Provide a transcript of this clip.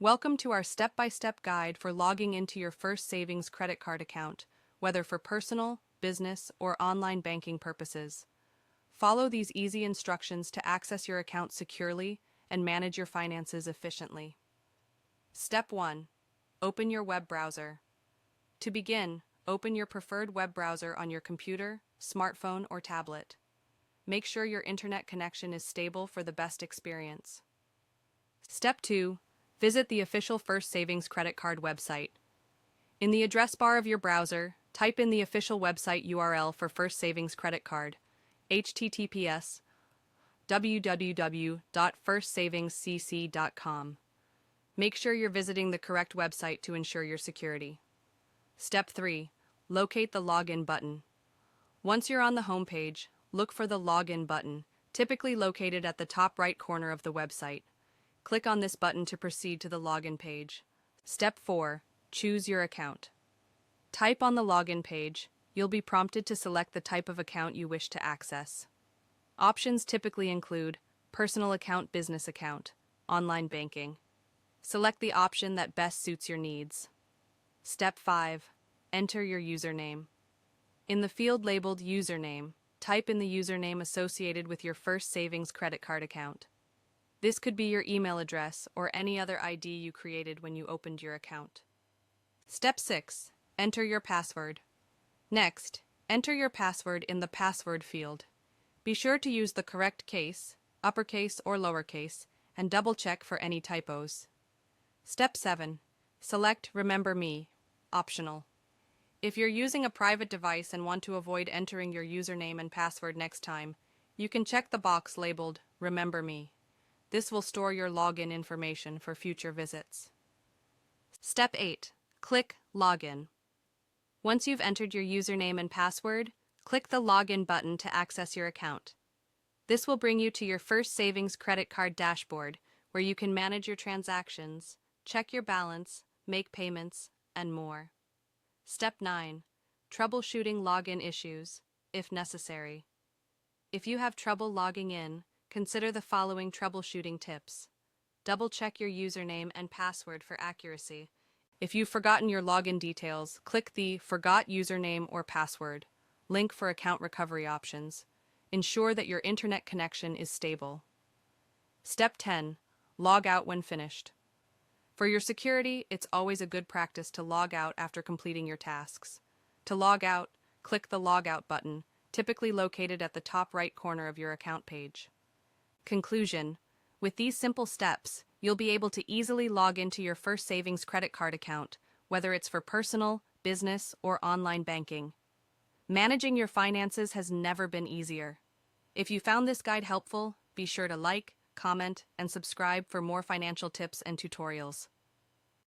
Welcome to our step-by-step guide for logging into your first savings credit card account, whether for personal, business, or online banking purposes. Follow these easy instructions to access your account securely and manage your finances efficiently. Step 1. Open your web browser. To begin, open your preferred web browser on your computer, smartphone, or tablet. Make sure your internet connection is stable for the best experience. Step 2. Visit the official First Savings Credit Card website. In the address bar of your browser, type in the official website URL for First Savings Credit Card, https www.firstsavingcc.com. Make sure you're visiting the correct website to ensure your security. Step 3. Locate the Login button. Once you're on the home page, look for the Login button, typically located at the top right corner of the website. Click on this button to proceed to the login page. Step 4. Choose your account. Type on the login page. You'll be prompted to select the type of account you wish to access. Options typically include personal account, business account, online banking. Select the option that best suits your needs. Step 5. Enter your username. In the field labeled Username, type in the username associated with your First Savings Credit Card account. This could be your email address or any other ID you created when you opened your account. Step 6. Enter your password. Next, enter your password in the password field. Be sure to use the correct case, uppercase or lowercase, and double-check for any typos. Step 7. Select Remember Me, optional. If you're using a private device and want to avoid entering your username and password next time, you can check the box labeled Remember Me. This will store your login information for future visits. Step 8. Click Login. Once you've entered your username and password, click the Login button to access your account. This will bring you to your First Savings Credit Card dashboard, where you can manage your transactions, check your balance, make payments, and more. Step 9. Troubleshooting login issues, if necessary. If you have trouble logging in, consider the following troubleshooting tips. Double-check your username and password for accuracy. If you've forgotten your login details, click the Forgot Username or Password link for account recovery options. Ensure that your internet connection is stable. Step 10. Log out when finished. For your security, it's always a good practice to log out after completing your tasks. To log out, click the Log Out button, typically located at the top right corner of your account page. Conclusion: with these simple steps, you'll be able to easily log into your First Savings Credit Card account, whether it's for personal, business, or online banking. Managing your finances has never been easier. If you found this guide helpful, be sure to like, comment, and subscribe for more financial tips and tutorials.